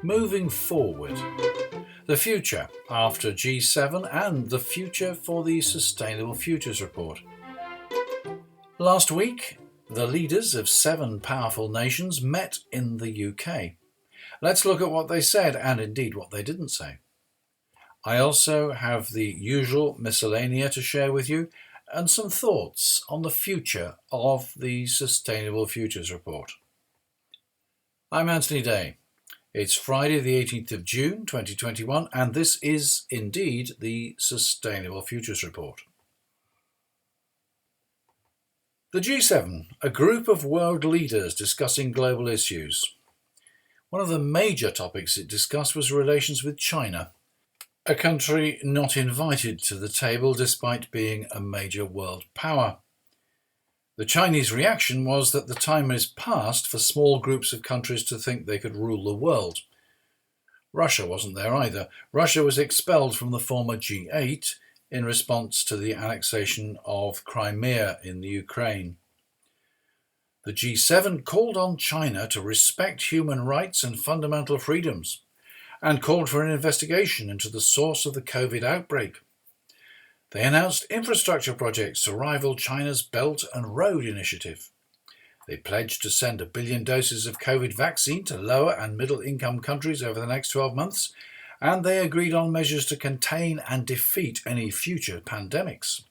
Moving forward, the future after G7 and the future for the Sustainable Futures Report. Last week, the leaders of 7 powerful nations met in the UK. Let's look at what they said and indeed what they didn't say. I also have the usual miscellanea to share with you and some thoughts on the future of the Sustainable Futures Report. I'm Anthony Day. It's Friday the 18th of June 2021 and this is indeed the Sustainable Futures Report. The G7, a group of world leaders discussing global issues. One of the major topics it discussed was relations with China, a country not invited to the table despite being a major world power. The Chinese reaction was that the time is past for small groups of countries to think they could rule the world. Russia wasn't there either. Russia was expelled from the former G8 in response to the annexation of Crimea in the Ukraine. The G7 called on China to respect human rights and fundamental freedoms and called for an investigation into the source of the COVID outbreak. They announced infrastructure projects to rival China's Belt and Road Initiative. They pledged to send 1 billion doses of COVID vaccine to lower and middle income countries over the next 12 months, and they agreed on measures to contain and defeat any future pandemics.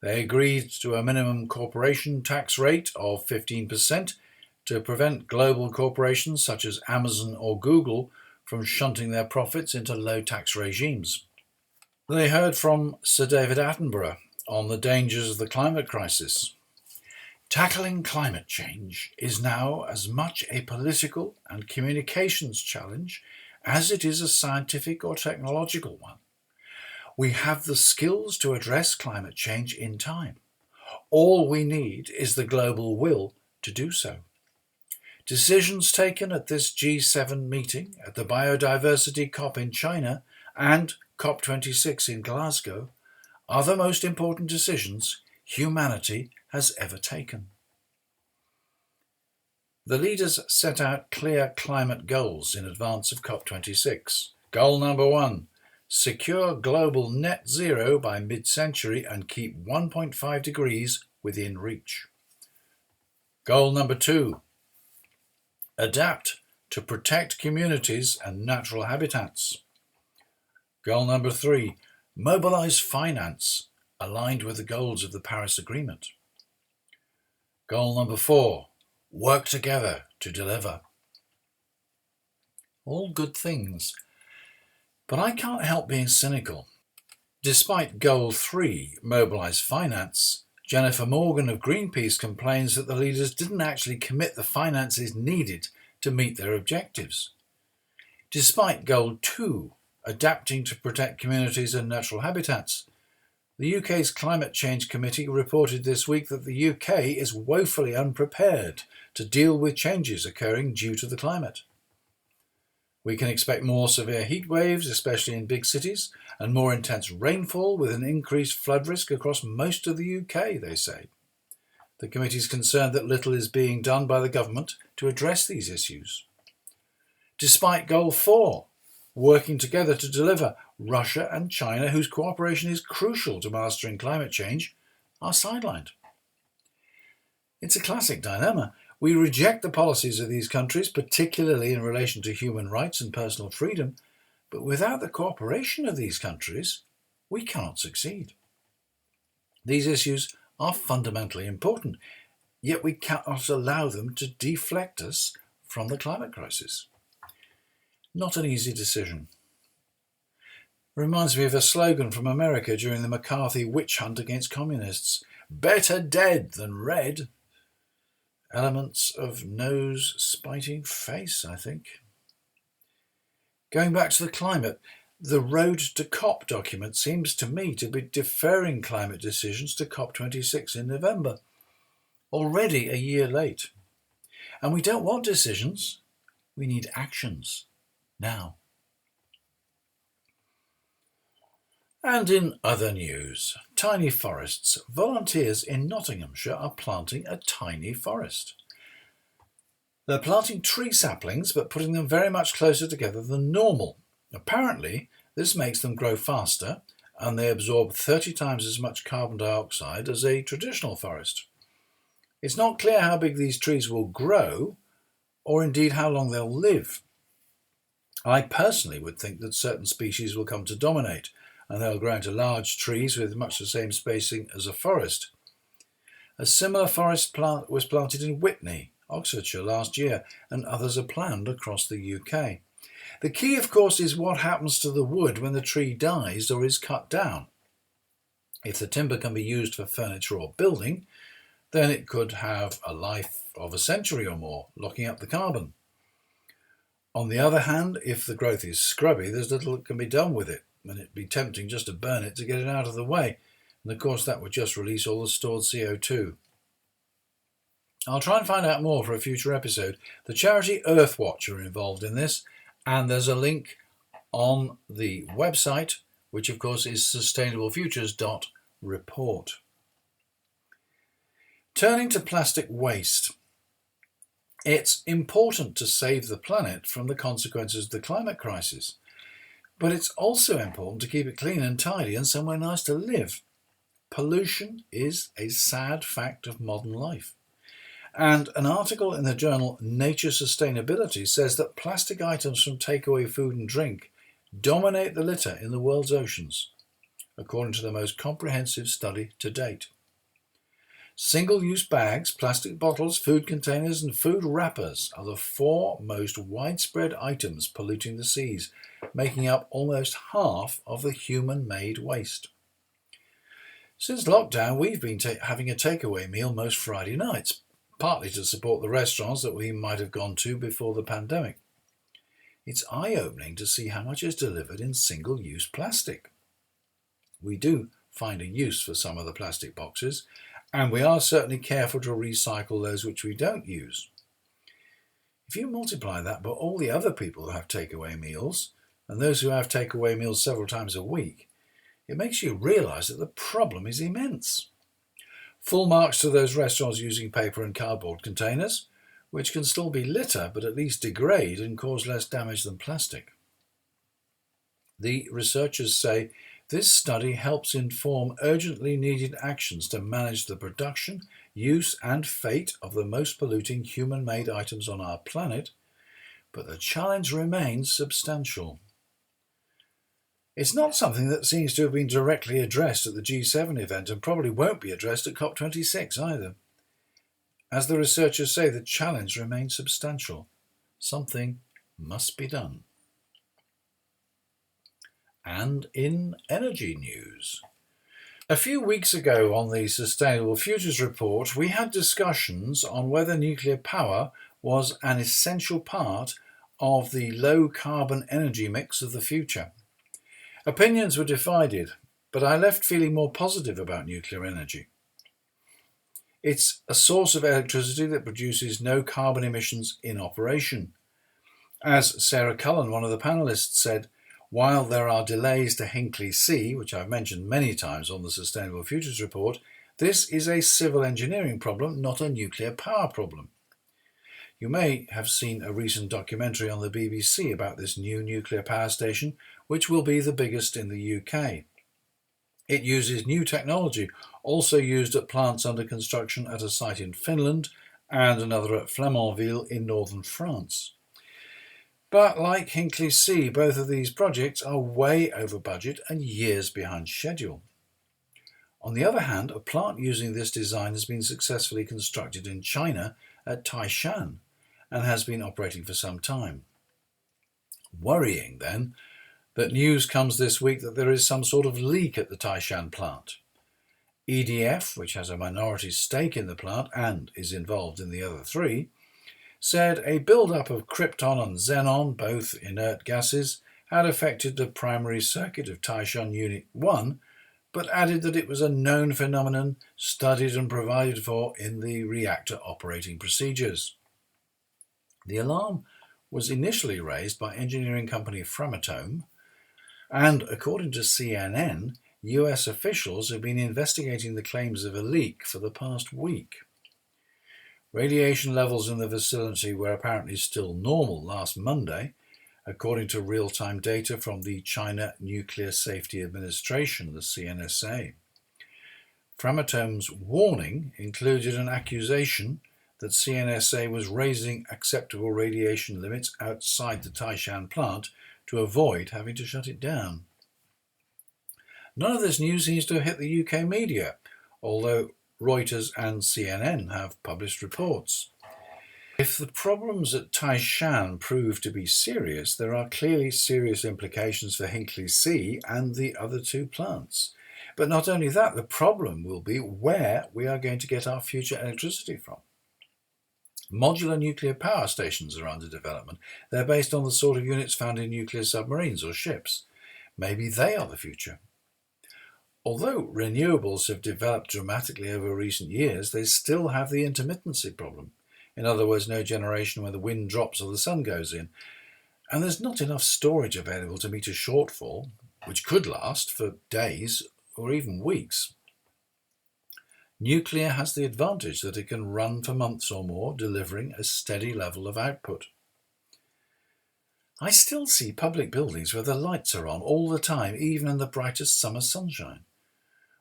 They agreed to a minimum corporation tax rate of 15% to prevent global corporations such as Amazon or Google from shunting their profits into low tax regimes. They heard from Sir David Attenborough on the dangers of the climate crisis. Tackling climate change is now as much a political and communications challenge as it is a scientific or technological one. We have the skills to address climate change in time. All we need is the global will to do so. Decisions taken at this G7 meeting, at the Biodiversity COP in China and COP26 in Glasgow are the most important decisions humanity has ever taken. The leaders set out clear climate goals in advance of COP26. Goal number 1, secure global net zero by mid-century and keep 1.5 degrees within reach. Goal number 2, adapt to protect communities and natural habitats. Goal number 3, mobilize finance aligned with the goals of the Paris Agreement. Goal number 4, work together to deliver. All good things, but I can't help being cynical. Despite Goal 3, mobilize finance, Jennifer Morgan of Greenpeace complains that the leaders didn't actually commit the finances needed to meet their objectives. Despite Goal 2, adapting to protect communities and natural habitats, the UK's Climate Change Committee reported this week that the UK is woefully unprepared to deal with changes occurring due to the climate. We can expect more severe heat waves, especially in big cities, and more intense rainfall with an increased flood risk across most of the UK, they say. The committee is concerned that little is being done by the government to address these issues. Despite Goal 4, working together to deliver, Russia and China, whose cooperation is crucial to mastering climate change, are sidelined. It's a classic dilemma. We reject the policies of these countries, particularly in relation to human rights and personal freedom, but without the cooperation of these countries, we cannot succeed. These issues are fundamentally important, yet we cannot allow them to deflect us from the climate crisis. Not an easy decision. Reminds me of a slogan from America during the McCarthy witch hunt against communists. Better dead than red. Elements of nose spiting face, I think. Going back to the climate, the Road to COP document seems to me to be deferring climate decisions to COP26 in November. Already a year late. And we don't want decisions, we need actions. Now. And in other news, tiny forests. Volunteers in Nottinghamshire are planting a tiny forest. They're planting tree saplings but putting them very much closer together than normal. Apparently, this makes them grow faster and they absorb 30 times as much carbon dioxide as a traditional forest. It's not clear how big these trees will grow or indeed how long they'll live. I personally would think that certain species will come to dominate and they'll grow into large trees with much the same spacing as a forest. A similar forest plant was planted in Witney, Oxfordshire last year, and others are planned across the UK. The key, of course, is what happens to the wood when the tree dies or is cut down. If the timber can be used for furniture or building, then it could have a life of a century or more, locking up the carbon. On the other hand, if the growth is scrubby, there's little that can be done with it, and it'd be tempting just to burn it to get it out of the way, and of course that would just release all the stored CO2. I'll try and find out more for a future episode. The charity Earthwatch are involved in this, and there's a link on the website, which of course is sustainablefutures.report. Turning to plastic waste. It's important to save the planet from the consequences of the climate crisis, but it's also important to keep it clean and tidy and somewhere nice to live. Pollution is a sad fact of modern life. And an article in the journal Nature Sustainability says that plastic items from takeaway food and drink dominate the litter in the world's oceans, according to the most comprehensive study to date. Single-use bags, plastic bottles, food containers and food wrappers are the 4 most widespread items polluting the seas, making up almost half of the human-made waste. Since lockdown, we've been having a takeaway meal most Friday nights, partly to support the restaurants that we might have gone to before the pandemic. It's eye-opening to see how much is delivered in single-use plastic. We do find a use for some of the plastic boxes, and we are certainly careful to recycle those which we don't use. If you multiply that by all the other people who have takeaway meals, and those who have takeaway meals several times a week, it makes you realise that the problem is immense. Full marks to those restaurants using paper and cardboard containers, which can still be litter but at least degrade and cause less damage than plastic. The researchers say this study helps inform urgently needed actions to manage the production, use and fate of the most polluting human-made items on our planet, but the challenge remains substantial. It's not something that seems to have been directly addressed at the G7 event and probably won't be addressed at COP26 either. As the researchers say, the challenge remains substantial. Something must be done. And in energy news. A few weeks ago on the Sustainable Futures Report, we had discussions on whether nuclear power was an essential part of the low-carbon energy mix of the future. Opinions were divided, but I left feeling more positive about nuclear energy. It's a source of electricity that produces no carbon emissions in operation. As Sarah Cullen, one of the panellists, said, while there are delays to Hinkley C, which I've mentioned many times on the Sustainable Futures Report, this is a civil engineering problem, not a nuclear power problem. You may have seen a recent documentary on the BBC about this new nuclear power station, which will be the biggest in the UK. It uses new technology, also used at plants under construction at a site in Finland and another at Flamanville in northern France. But like Hinkley C, both of these projects are way over budget and years behind schedule. On the other hand, a plant using this design has been successfully constructed in China at Taishan and has been operating for some time. Worrying, then, that news comes this week that there is some sort of leak at the Taishan plant. EDF, which has a minority stake in the plant and is involved in the other 3, said a build-up of krypton and xenon, both inert gases, had affected the primary circuit of Taishan Unit 1, but added that it was a known phenomenon studied and provided for in the reactor operating procedures. The alarm was initially raised by engineering company Framatome, And according to CNN, US officials have been investigating the claims of a leak for the past week. Radiation levels in the vicinity were apparently still normal last Monday, according to real-time data from the China Nuclear Safety Administration, the CNSA. Framatome's warning included an accusation that CNSA was raising acceptable radiation limits outside the Taishan plant to avoid having to shut it down. None of this news seems to have hit the UK media, although Reuters and CNN have published reports. If the problems at Taishan prove to be serious, there are clearly serious implications for Hinkley C and the other two plants. But not only that, the problem will be where we are going to get our future electricity from. Modular nuclear power stations are under development. They're based on the sort of units found in nuclear submarines or ships. Maybe they are the future. Although renewables have developed dramatically over recent years, they still have the intermittency problem. In other words, no generation when the wind drops or the sun goes in. And there's not enough storage available to meet a shortfall, which could last for days or even weeks. Nuclear has the advantage that it can run for months or more, delivering a steady level of output. I still see public buildings where the lights are on all the time, even in the brightest summer sunshine.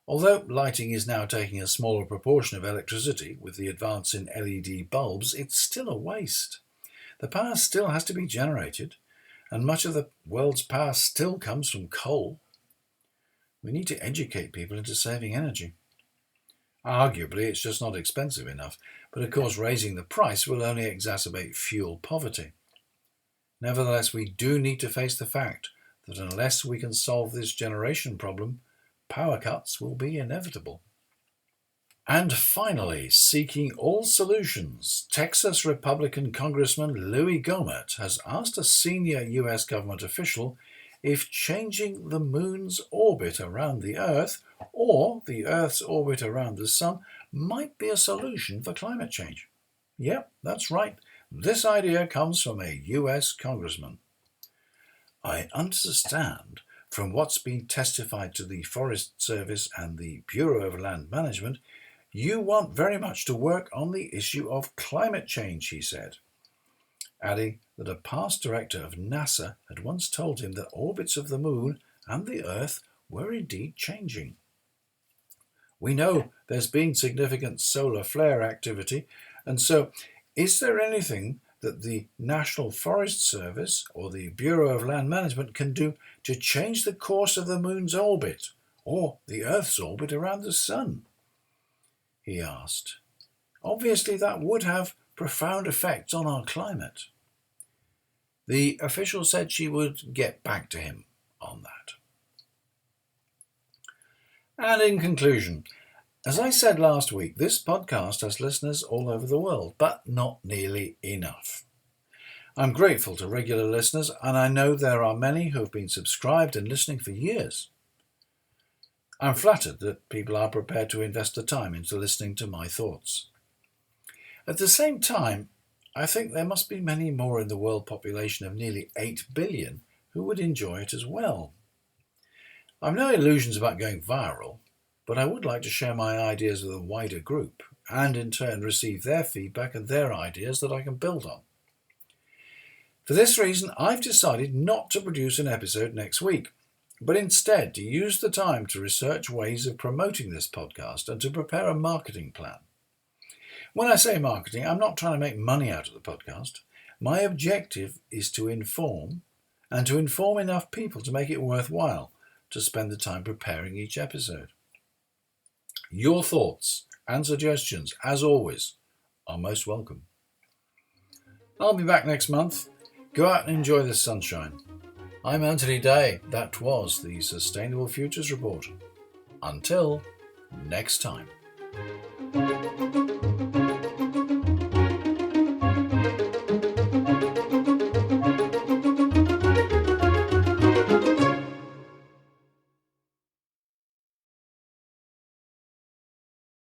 Although lighting is now taking a smaller proportion of electricity with the advance in LED bulbs, it's still a waste. The power still has to be generated, and much of the world's power still comes from coal. We need to educate people into saving energy. Arguably, it's just not expensive enough, but of course raising the price will only exacerbate fuel poverty. Nevertheless, we do need to face the fact that unless we can solve this generation problem, power cuts will be inevitable. And finally, seeking all solutions, Texas Republican Congressman Louis Gohmert has asked a senior US government official if changing the moon's orbit around the Earth or the Earth's orbit around the sun might be a solution for climate change. Yep, that's right. This idea comes from a US congressman. I understand from what's been testified to the Forest Service and the Bureau of Land Management, you want very much to work on the issue of climate change, he said, adding that a past director of NASA had once told him that orbits of the moon and the Earth were indeed changing. We know there's been significant solar flare activity, and so is there anything that the National Forest Service or the Bureau of Land Management can do to change the course of the moon's orbit or the Earth's orbit around the sun? He asked. Obviously, that would have profound effects on our climate. The official said she would get back to him on that. And in conclusion, as I said last week, this podcast has listeners all over the world, but not nearly enough. I'm grateful to regular listeners, and I know there are many who have been subscribed and listening for years. I'm flattered that people are prepared to invest the time into listening to my thoughts. At the same time, I think there must be many more in the world population of nearly 8 billion who would enjoy it as well. I've no illusions about going viral, but I would like to share my ideas with a wider group and in turn receive their feedback and their ideas that I can build on. For this reason, I've decided not to produce an episode next week, but instead to use the time to research ways of promoting this podcast and to prepare a marketing plan. When I say marketing, I'm not trying to make money out of the podcast. My objective is to inform, and to inform enough people to make it worthwhile to spend the time preparing each episode. Your thoughts and suggestions, as always, are most welcome. I'll be back next month. Go out and enjoy the sunshine. I'm Anthony Day. That was the Sustainable Futures Report. Until next time.